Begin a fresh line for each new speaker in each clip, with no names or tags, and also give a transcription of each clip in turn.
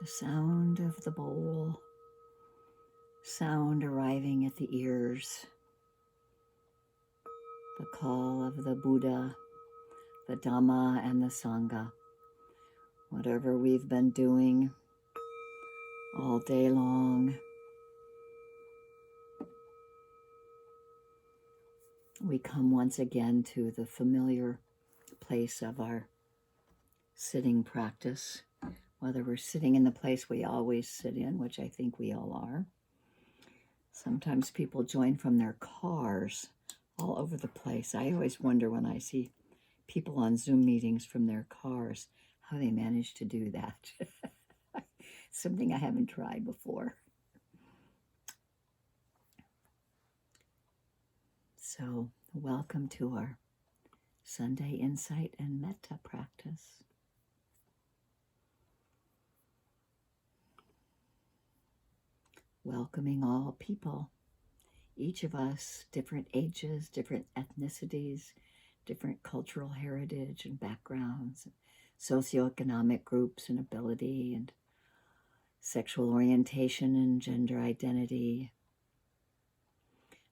The sound of the bowl, sound arriving at the ears, the call of the Buddha, the Dhamma, and the Sangha. Whatever we've been doing all day long, we come once again to the familiar place of our sitting practice, whether we're sitting in the place we always sit in, which I think we all are. Sometimes people join from their cars all over the place. I always wonder when I see people on Zoom meetings from their cars, how they manage to do that. Something I haven't tried before. So, welcome to our Sunday Insight and Metta practice. Welcoming all people, each of us, different ages, different ethnicities, different cultural heritage and backgrounds, socioeconomic groups and ability, and sexual orientation and gender identity,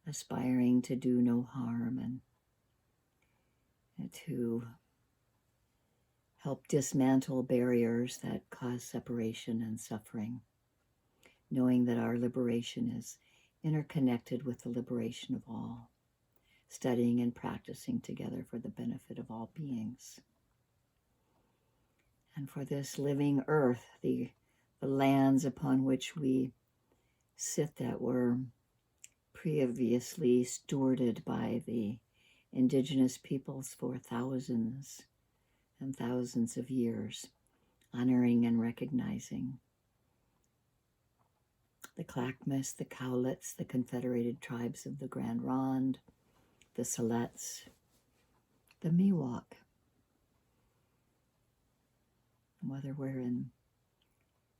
aspiring to do no harm and to help dismantle barriers that cause separation and suffering, knowing that our liberation is interconnected with the liberation of all, studying and practicing together for the benefit of all beings. And for this living earth, the lands upon which we sit that were previously stewarded by the indigenous peoples for thousands and thousands of years, honoring and recognizing the Clackamas, the Cowlitz, the Confederated Tribes of the Grand Ronde, the Siletz, the Miwok. Whether we're in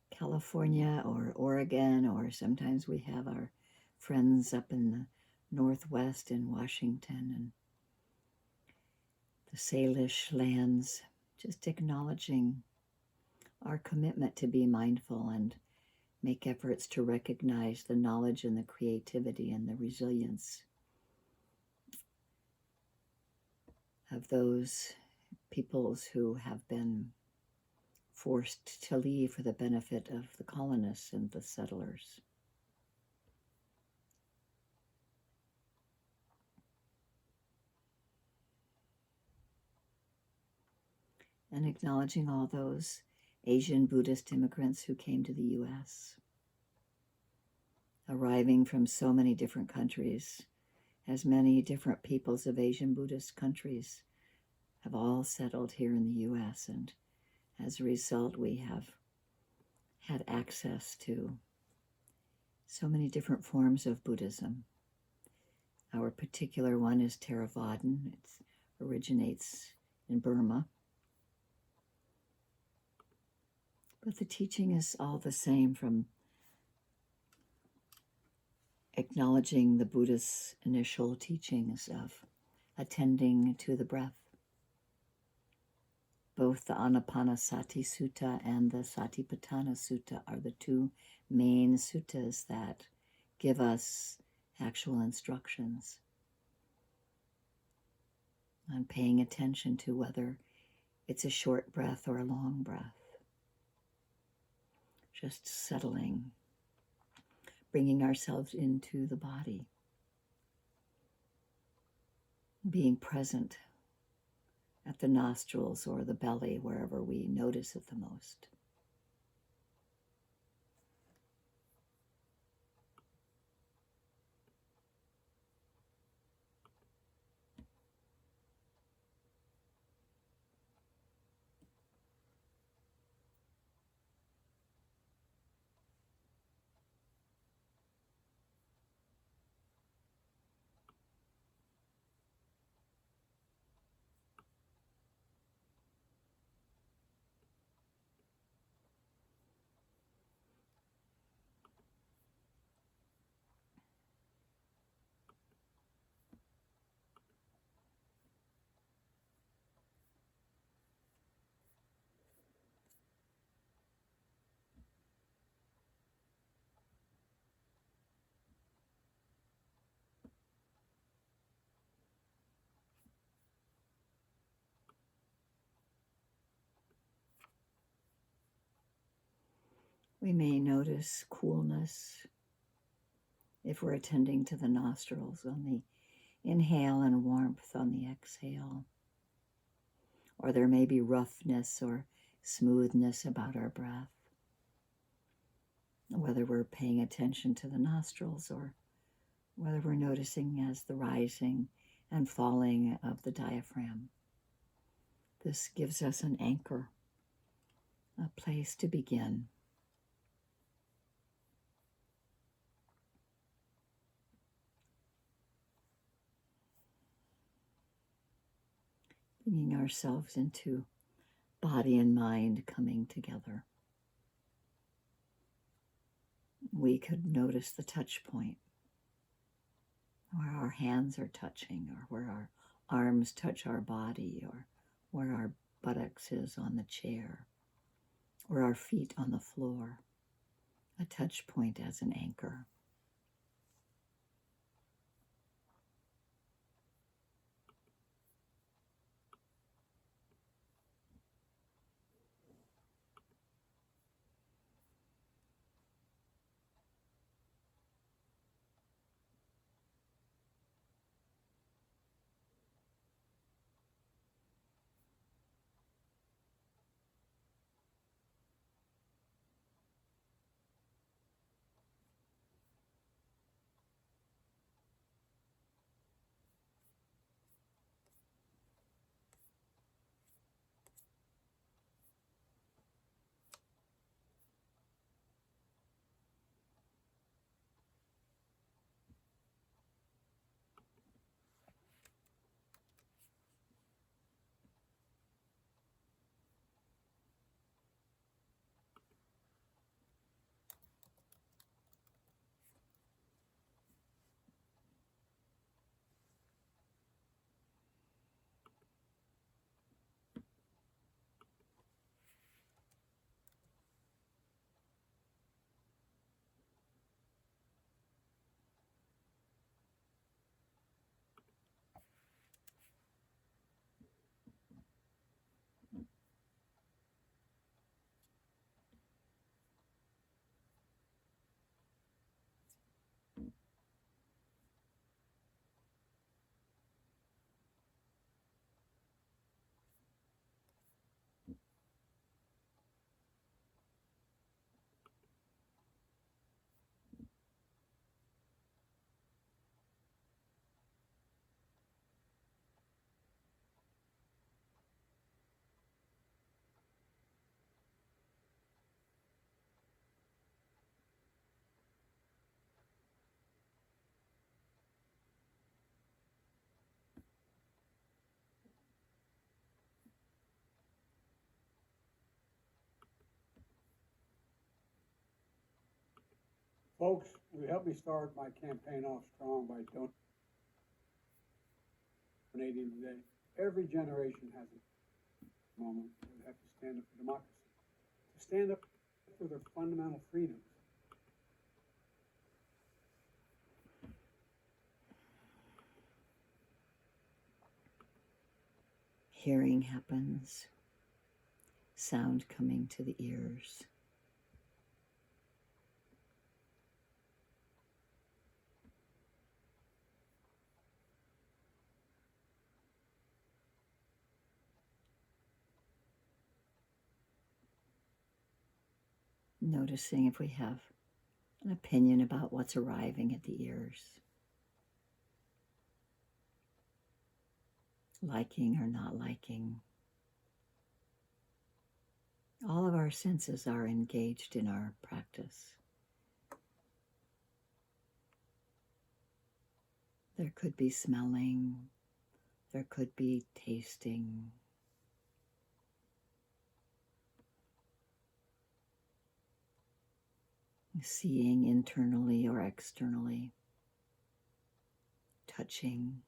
California or Oregon, or sometimes we have our friends up in the Northwest in Washington and the Salish lands, just acknowledging our commitment to be mindful and make efforts to recognize the knowledge and the creativity and the resilience of those peoples who have been forced to leave for the benefit of the colonists and the settlers. And acknowledging all those Asian Buddhist immigrants who came to the U.S., arriving from so many different countries, as many different peoples of Asian Buddhist countries have all settled here in the U.S., and as a result, we have had access to so many different forms of Buddhism. Our particular one is Theravadan. It originates in Burma. But the teaching is all the same, from acknowledging the Buddha's initial teachings of attending to the breath. Both the Anapanasati Sutta and the Satipatthana Sutta are the two main suttas that give us actual instructions on paying attention to whether it's a short breath or a long breath. Just settling, bringing ourselves into the body, being present at the nostrils or the belly, wherever we notice it the most. We may notice coolness if we're attending to the nostrils on the inhale and warmth on the exhale. Or there may be roughness or smoothness about our breath, whether we're paying attention to the nostrils or whether we're noticing as the rising and falling of the diaphragm. This gives us an anchor, a place to begin. Bringing ourselves into body and mind coming together. We could notice the touch point, where our hands are touching, or where our arms touch our body, or where our buttocks is on the chair, or our feet on the floor. A touch point as an anchor.
Folks, will help me start my campaign off strong by donating today. Every generation has a moment where they have to stand up for democracy, to stand up for their fundamental freedoms.
Hearing happens, sound coming to the ears. Noticing if we have an opinion about what's arriving at the ears, liking or not liking. All of our senses are engaged in our practice. There could be smelling, there could be tasting, seeing internally or externally, touching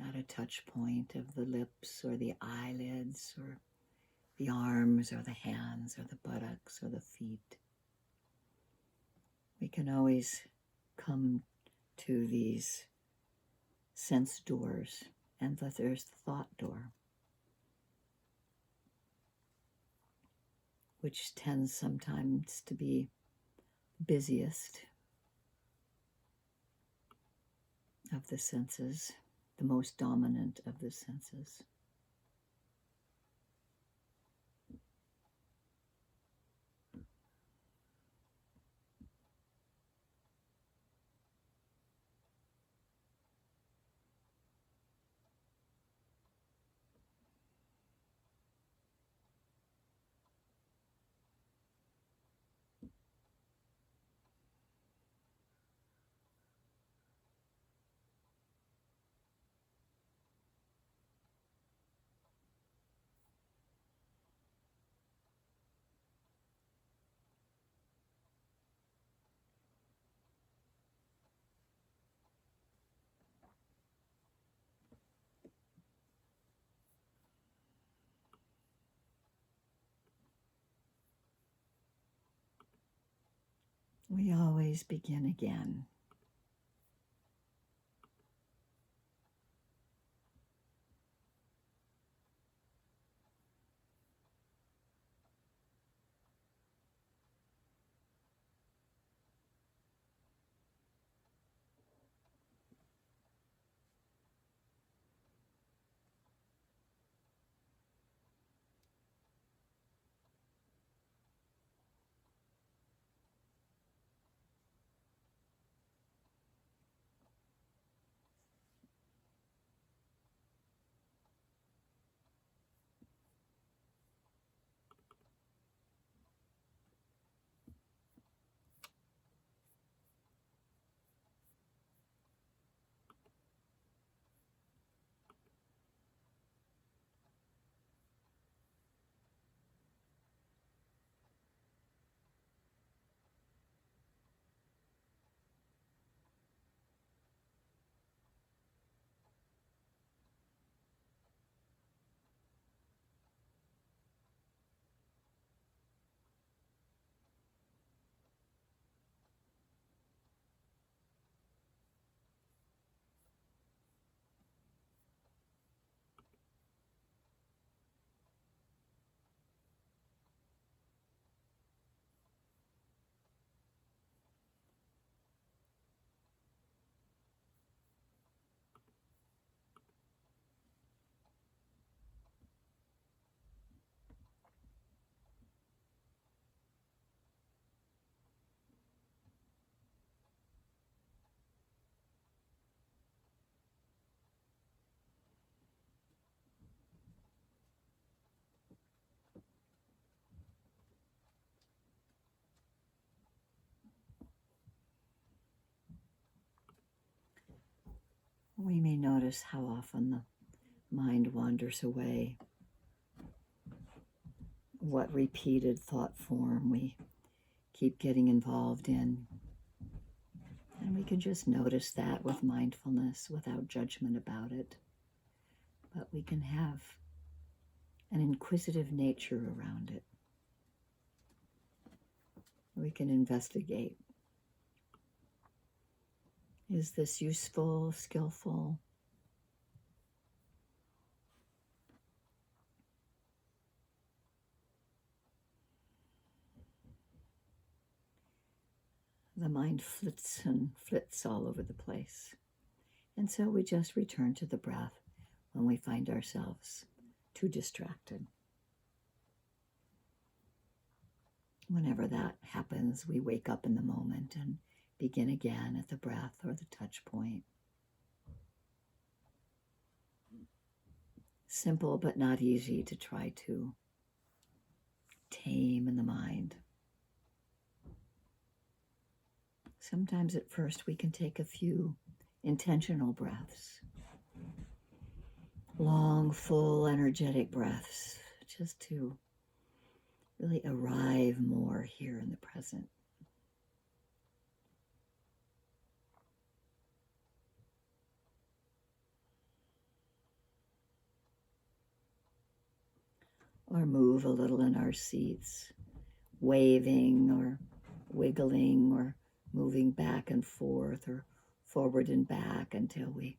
at a touch point of the lips or the eyelids or the arms or the hands or the buttocks or the feet. We can always come to these sense doors, and that there's the thought door. which tends sometimes to be busiest of the senses, the most dominant of the senses. We always begin again. We may notice how often the mind wanders away, what repeated thought form we keep getting involved in. And we can just notice that with mindfulness without judgment about it. But we can have an inquisitive nature around it. We can investigate. Is this useful, skillful? The mind flits all over the place. And so we just return to the breath when we find ourselves too distracted. Whenever that happens, we wake up in the moment and begin again at the breath or the touch point. Simple but not easy to try to tame in the mind. Sometimes at first we can take a few intentional breaths, long, full, energetic breaths, just to really arrive more here in the present. Or move a little in our seats, waving or wiggling or moving back and forth or forward and back until we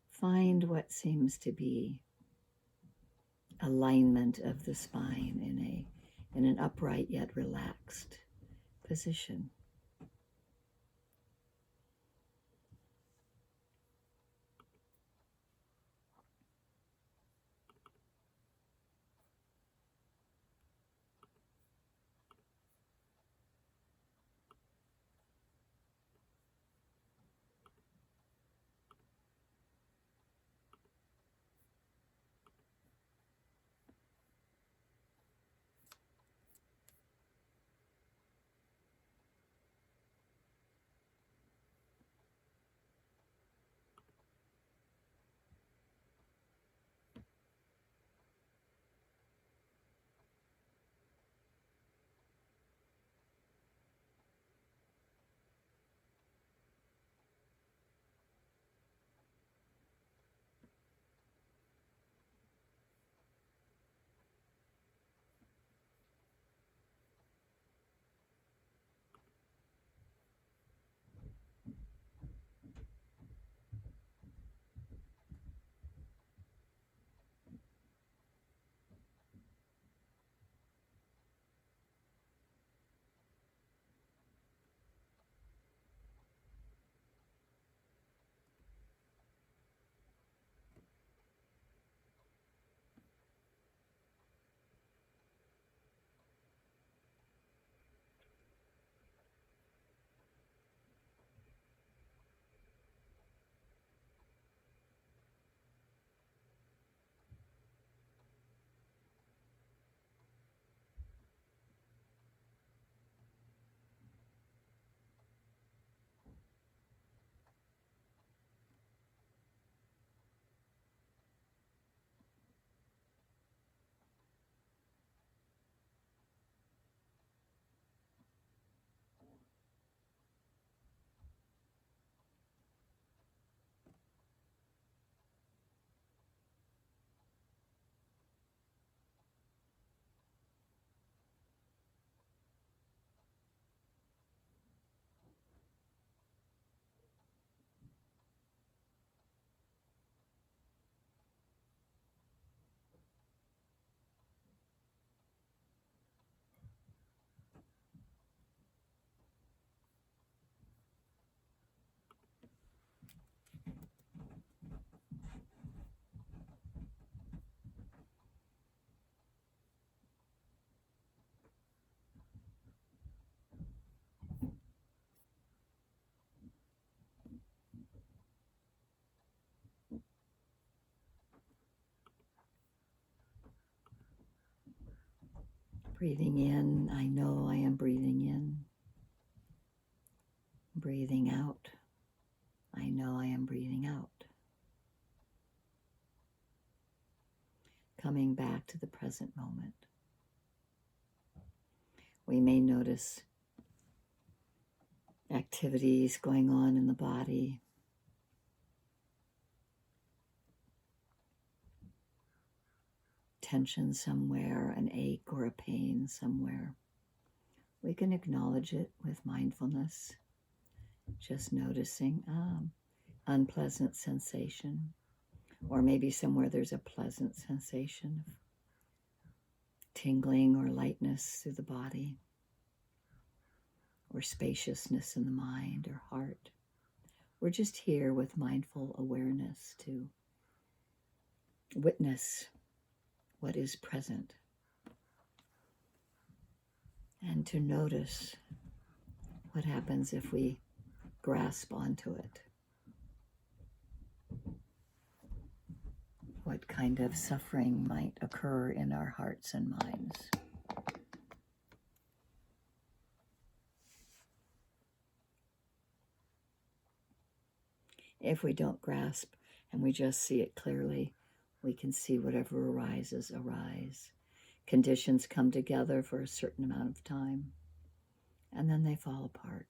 find what seems to be alignment of the spine in a in an upright yet relaxed position. Breathing in, I know I am breathing in. Breathing out, I know I am breathing out. Coming back to the present moment. We may notice activities going on in the body. Tension somewhere, an ache or a pain somewhere. We can acknowledge it with mindfulness, just noticing unpleasant sensation, or maybe somewhere there's a pleasant sensation of tingling or lightness through the body, or spaciousness in the mind or heart. We're just here with mindful awareness to witness what is present and to notice what happens if we grasp onto it. What kind of suffering might occur in our hearts and minds. If we don't grasp and we just see it clearly, we can see whatever arises, arise. Conditions come together for a certain amount of time, and then they fall apart.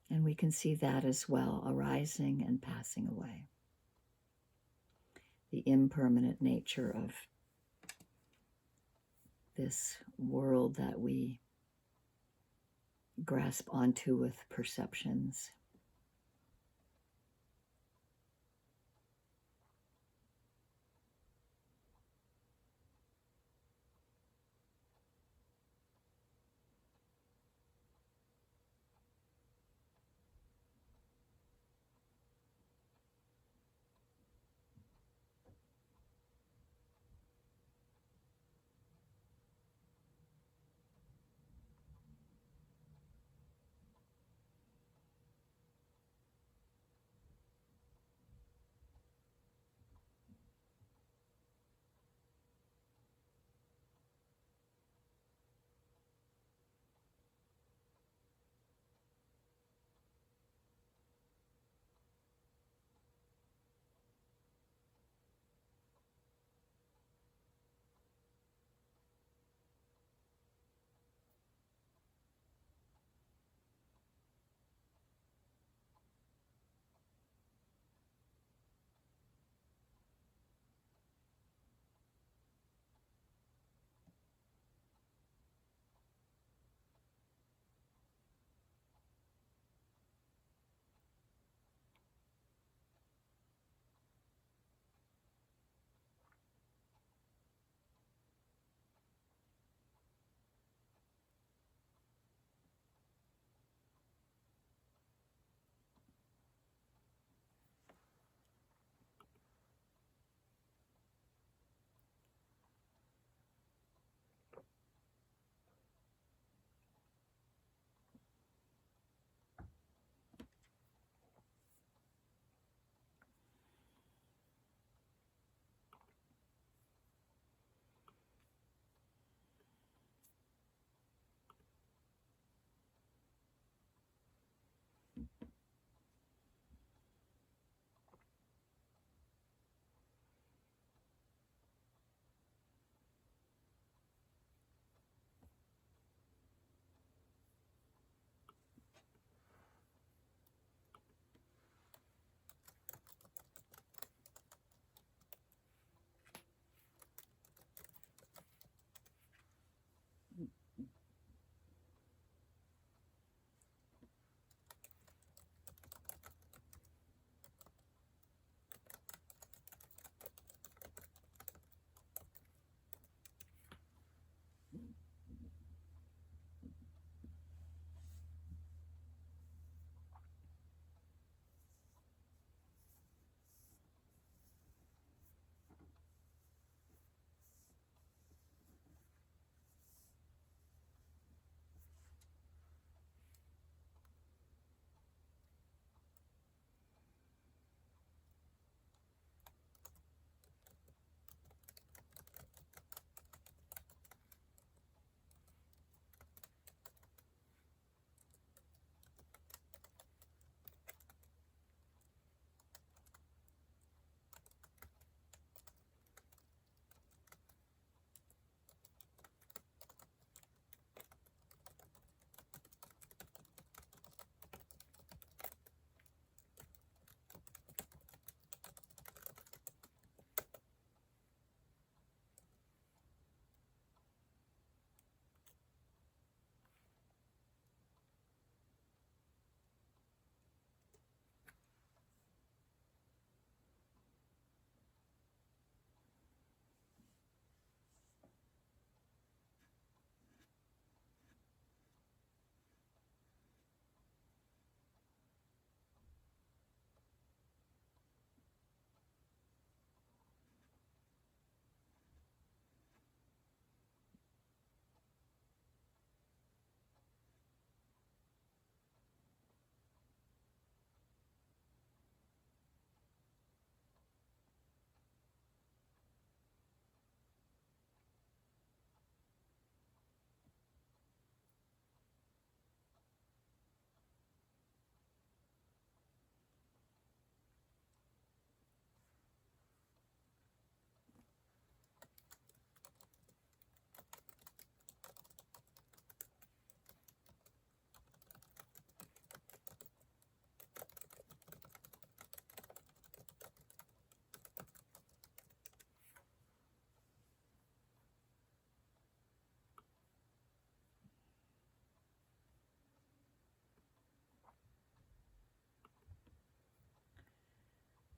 And we can see that as well, arising and passing away. The impermanent nature of this world that we grasp onto with perceptions.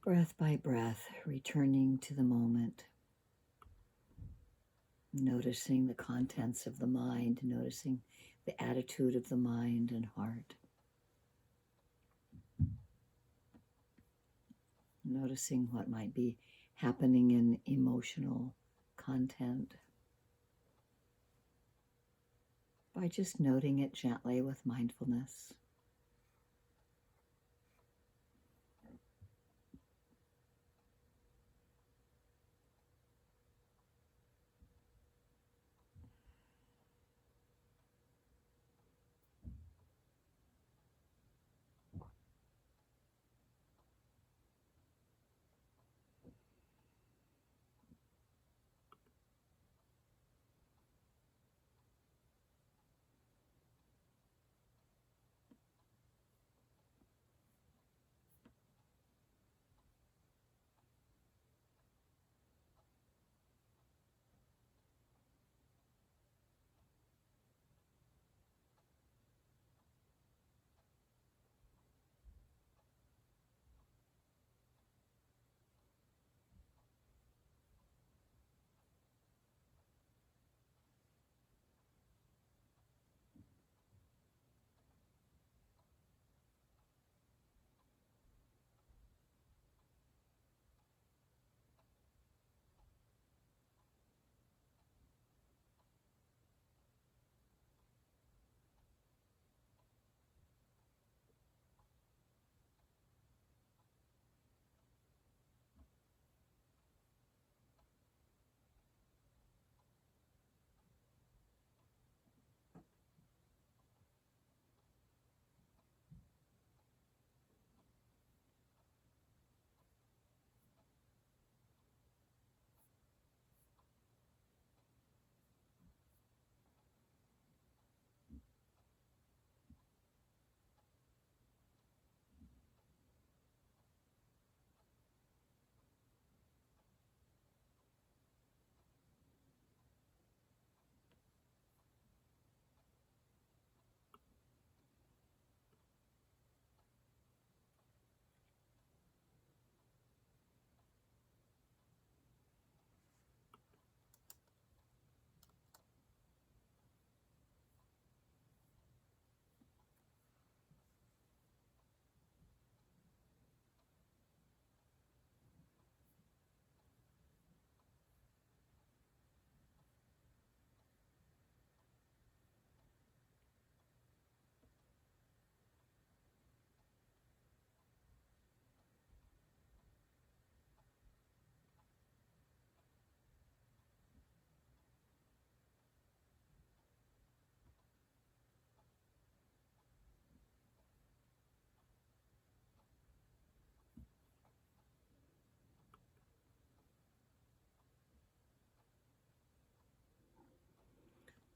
breath by breath, returning to the moment, noticing the contents of the mind, noticing the attitude of the mind and heart, noticing what might be happening in emotional content by just noting it gently with mindfulness.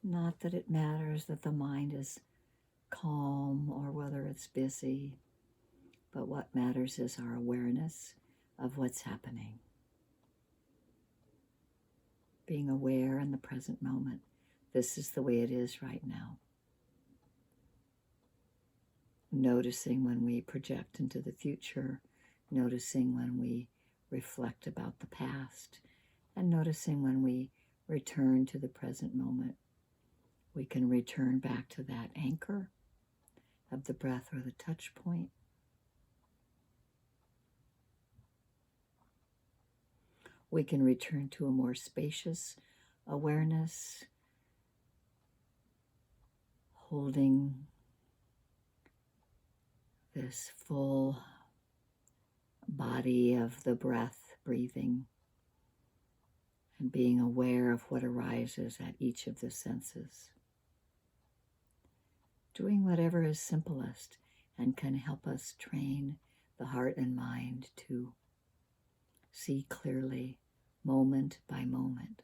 Not that it matters that the mind is calm or whether it's busy, but what matters is our awareness of what's happening. Being aware in the present moment. This is the way it is right now. Noticing when we project into the future, noticing when we reflect about the past, and noticing when we return to the present moment. We can return back to that anchor of the breath or the touch point. We can return to a more spacious awareness, holding this full body of the breath, breathing, and being aware of what arises at each of the senses. Doing whatever is simplest and can help us train the heart and mind to see clearly, moment by moment.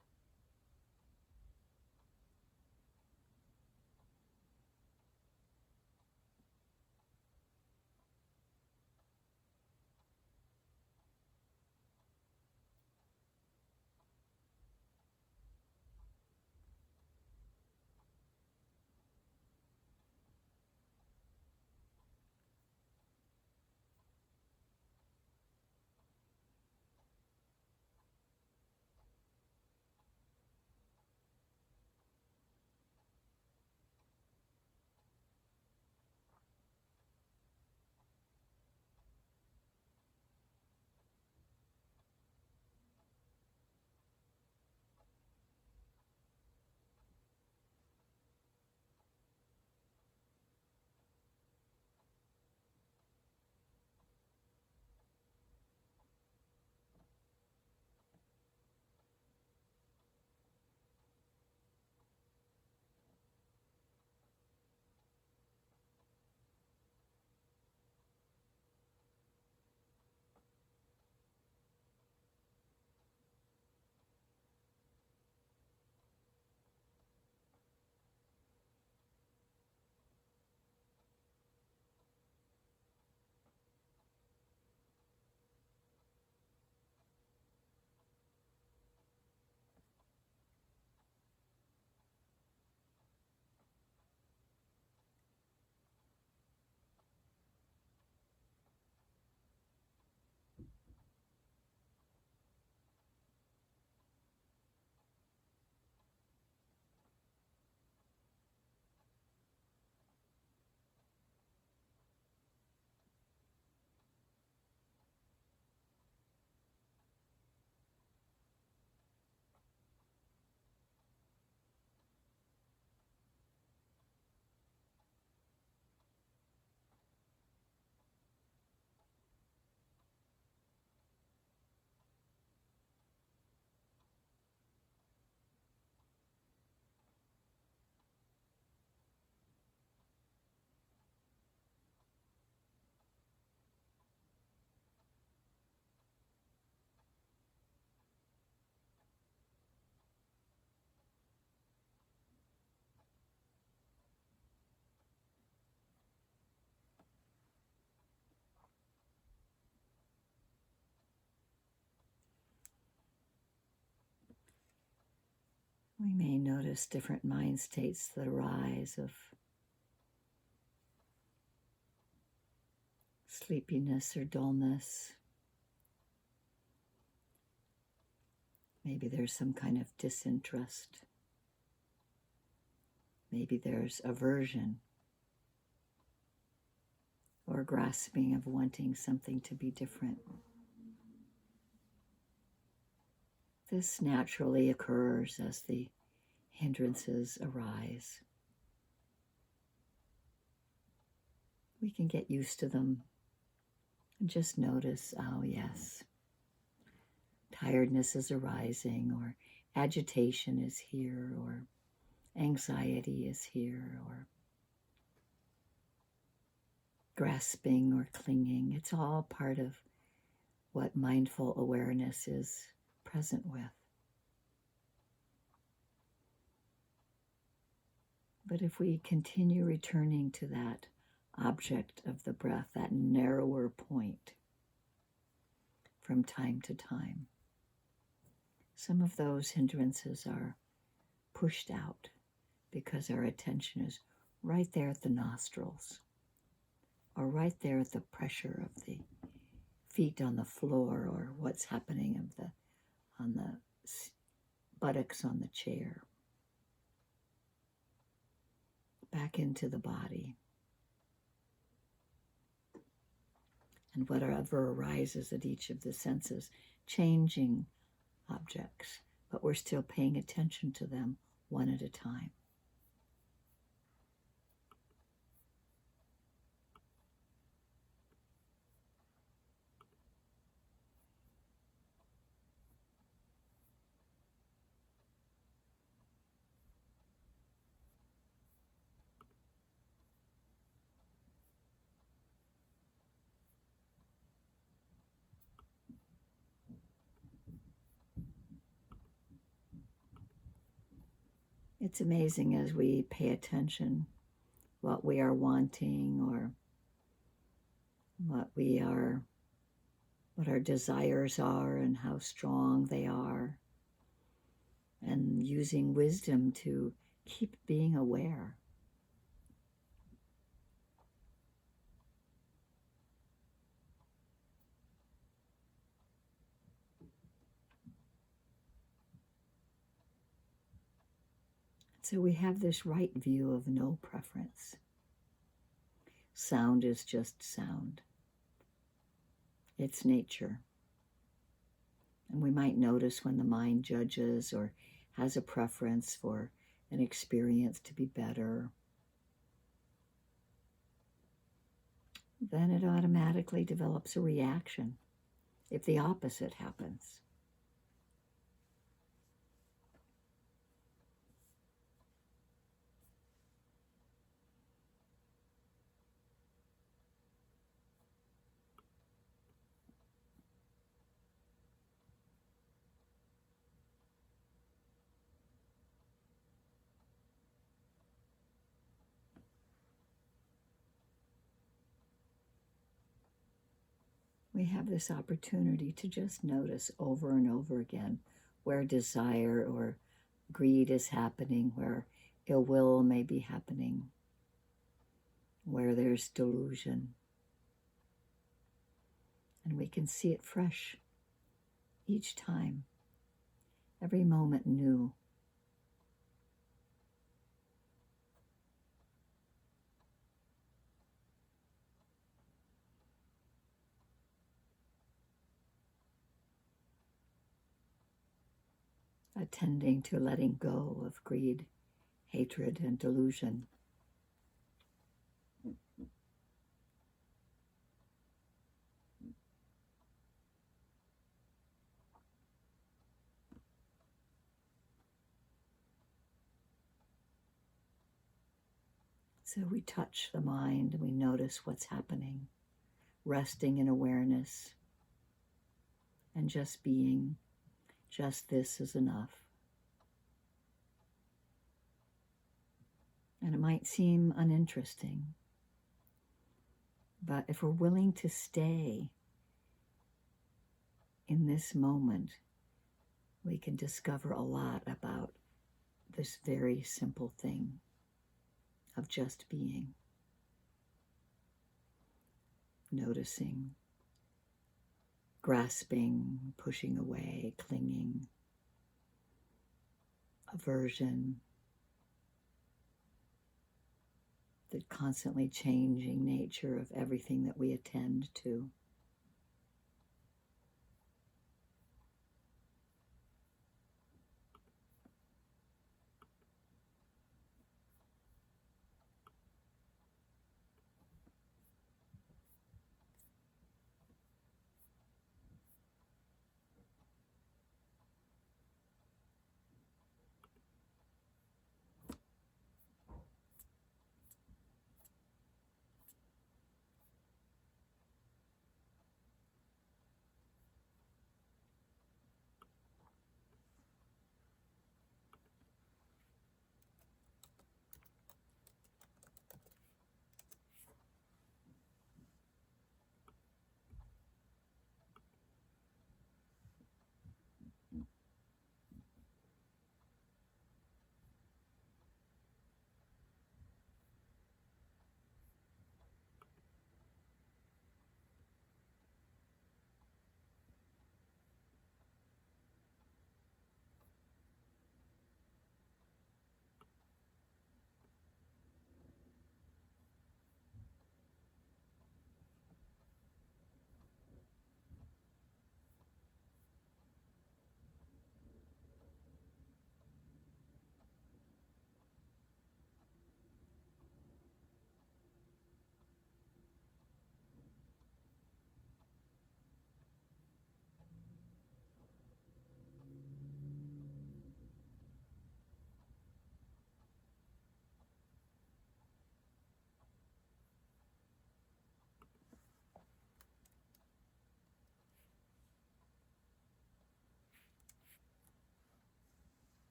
We may notice different mind states that arise of sleepiness or dullness. Maybe there's some kind of disinterest. Maybe there's aversion or grasping of wanting something to be different. This naturally occurs as the hindrances arise. We can get used to them and just notice, oh yes, tiredness is arising, or agitation is here, or anxiety is here, or grasping or clinging. It's all part of what mindful awareness is present with. But if we continue returning to that object of the breath, that narrower point, from time to time, some of those hindrances are pushed out because our attention is right there at the nostrils, or right there at the pressure of the feet on the floor, or what's happening on the buttocks on the chair. Back into the body. And whatever arises at each of the senses, changing objects, but we're still paying attention to them one at a time. It's amazing as we pay attention what we are wanting, or what our desires are and how strong they are, and using wisdom to keep being aware. So we have this right view of no preference. Sound is just sound. It's nature. And we might notice when the mind judges or has a preference for an experience to be better. Then it automatically develops a reaction if the opposite happens. We have this opportunity to just notice over and over again where desire or greed is happening, where ill will may be happening, where there's delusion. And we can see it fresh each time, every moment new. Attending to letting go of greed, hatred, and delusion. So we touch the mind and we notice what's happening, resting in awareness and just being. Just this is enough. And it might seem uninteresting, but if we're willing to stay in this moment, we can discover a lot about this very simple thing of just being, noticing, grasping, pushing away, clinging, aversion, the constantly changing nature of everything that we attend to.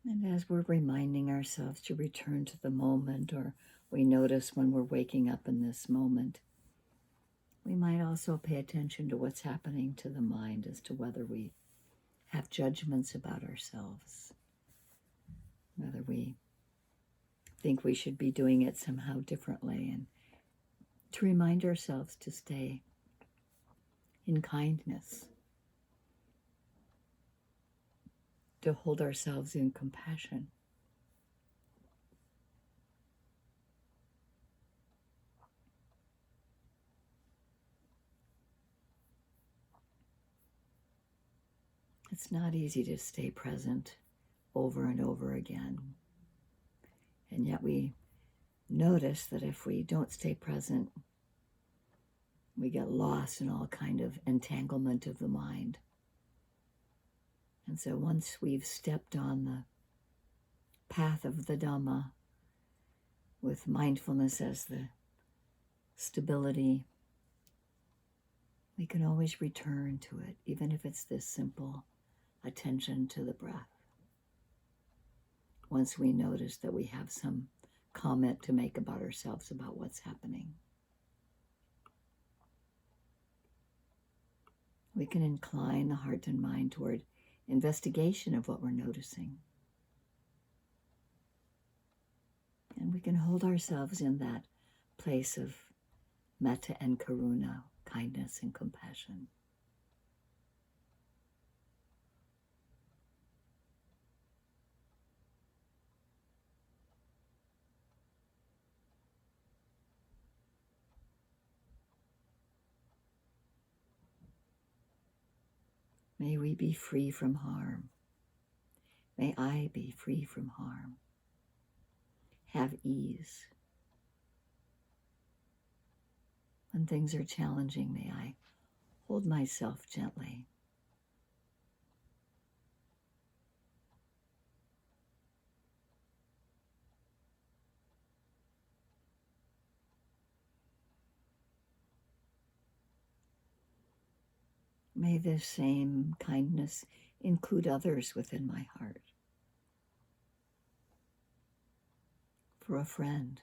And as we're reminding ourselves to return to the moment, or we notice when we're waking up in this moment, we might also pay attention to what's happening to the mind as to whether we have judgments about ourselves, whether we think we should be doing it somehow differently, and to remind ourselves to stay in kindness, to hold ourselves in compassion. It's not easy to stay present over and over again. And yet we notice that if we don't stay present, we get lost in all kind of entanglement of the mind. And so once we've stepped on the path of the Dhamma, with mindfulness as the stability, we can always return to it, even if it's this simple attention to the breath. Once we notice that we have some comment to make about ourselves about what's happening, we can incline the heart and mind toward investigation of what we're noticing. And we can hold ourselves in that place of metta and karuna, kindness and compassion. May we be free from harm. May I be free from harm. Have ease. When things are challenging, may I hold myself gently. May this same kindness include others within my heart. For a friend,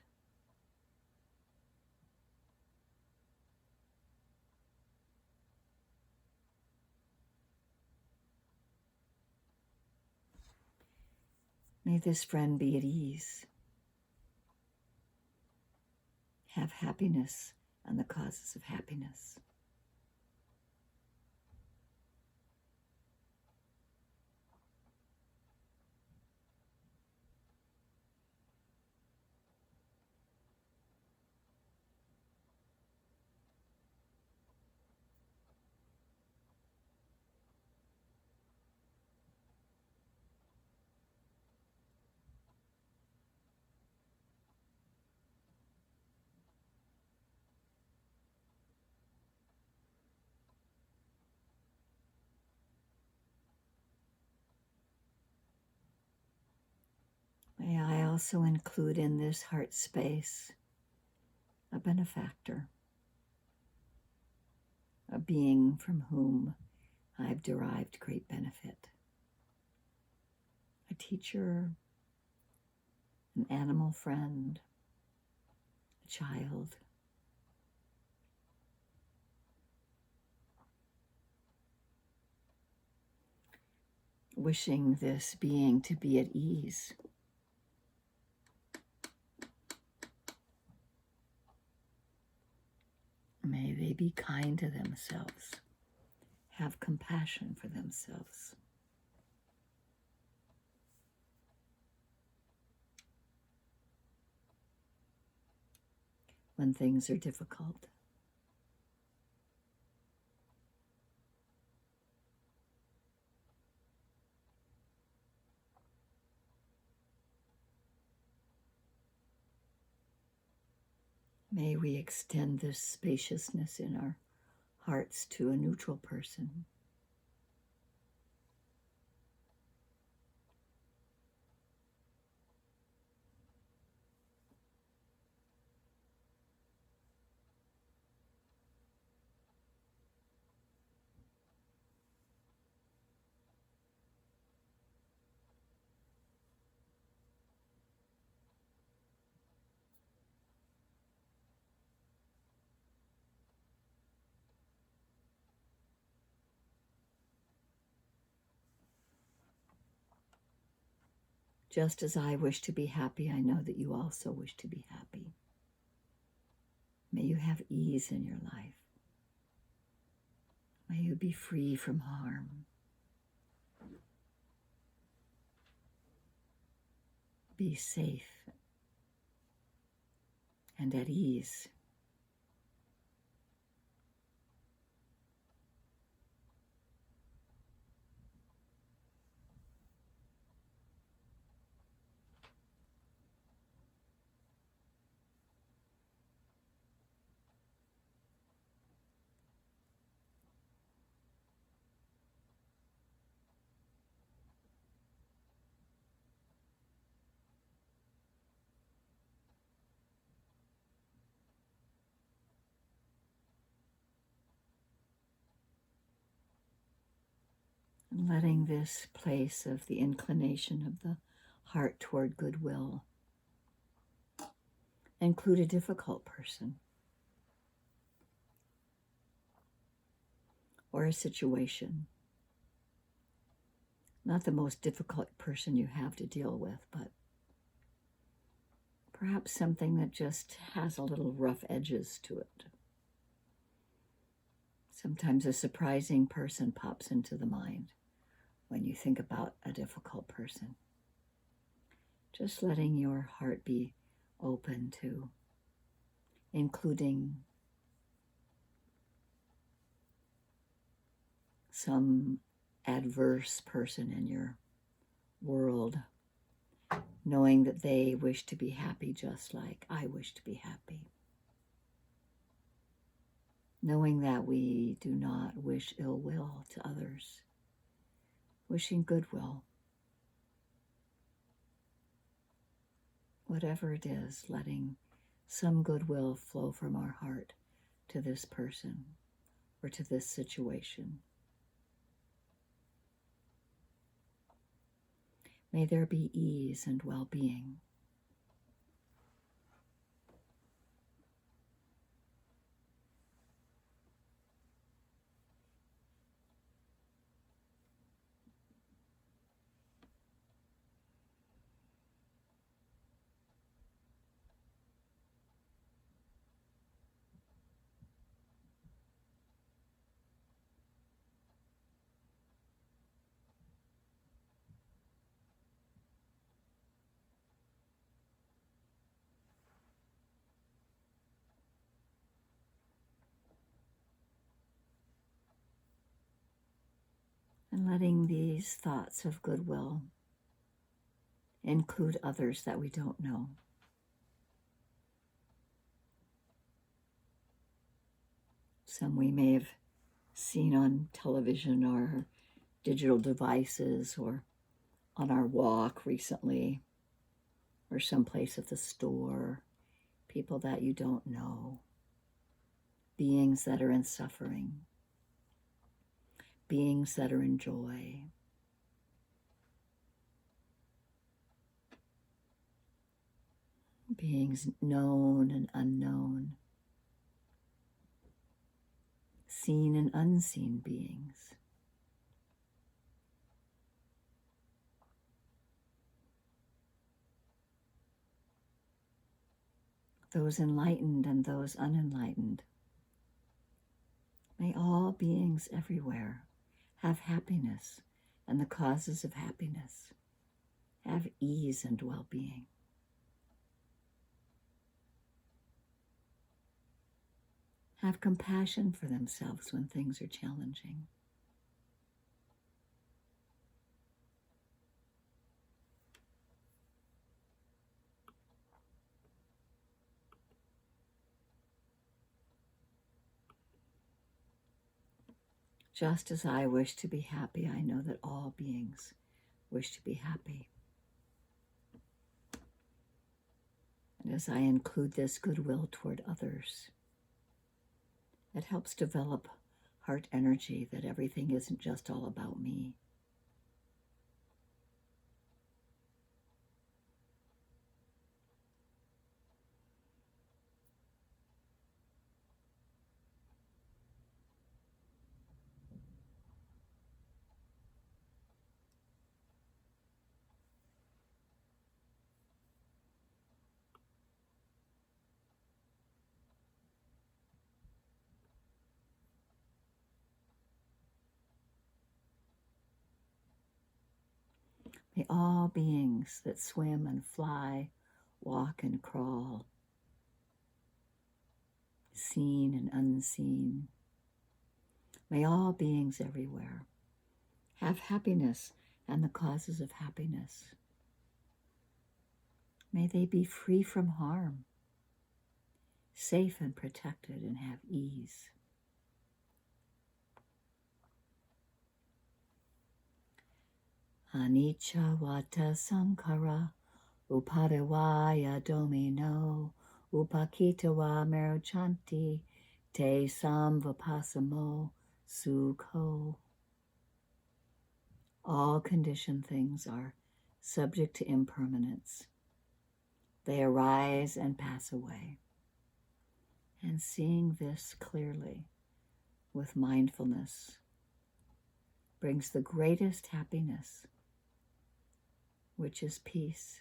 may this friend be at ease, have happiness and the causes of happiness. May I also include in this heart space a benefactor, a being from whom I've derived great benefit, a teacher, an animal friend, a child. Wishing this being to be at ease. May they be kind to themselves, have compassion for themselves. When things are difficult, may we extend this spaciousness in our hearts to a neutral person. Just as I wish to be happy, I know that you also wish to be happy. May you have ease in your life. May you be free from harm. Be safe and at ease. And letting this place of the inclination of the heart toward goodwill include a difficult person or a situation. Not the most difficult person you have to deal with, but perhaps something that just has a little rough edges to it. Sometimes a surprising person pops into the mind when you think about a difficult person. Just letting your heart be open to including some adverse person in your world, knowing that they wish to be happy just like I wish to be happy. Knowing that we do not wish ill will to others, wishing goodwill. Whatever it is, letting some goodwill flow from our heart to this person or to this situation. May there be ease and well-being. And letting these thoughts of goodwill include others that we don't know. Some we may have seen on television or digital devices or on our walk recently or someplace at the store, people that you don't know, beings that are in suffering, beings that are in joy. Beings known and unknown, seen and unseen beings. Those enlightened and those unenlightened. May all beings everywhere have happiness and the causes of happiness, have ease and well-being. Have compassion for themselves when things are challenging. Just as I wish to be happy, I know that all beings wish to be happy. And as I include this goodwill toward others, it helps develop heart energy that everything isn't just all about me. May all beings that swim and fly, walk and crawl, seen and unseen, may all beings everywhere have happiness and the causes of happiness. May they be free from harm, safe and protected, and have ease. Anicca vata sankhara upadavaya domino upakitawa merochanti te samvapasamo sukho. All conditioned things are subject to impermanence. They arise and pass away. And seeing this clearly with mindfulness brings the greatest happiness, which is peace.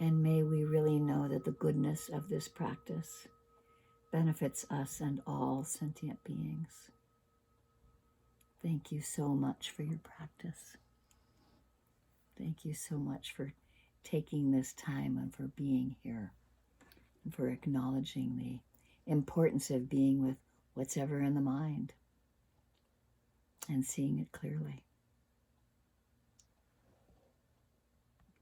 And may we really know that the goodness of this practice benefits us and all sentient beings. Thank you so much for your practice. Thank you so much for taking this time and for being here and for acknowledging the importance of being with what's ever in the mind and seeing it clearly.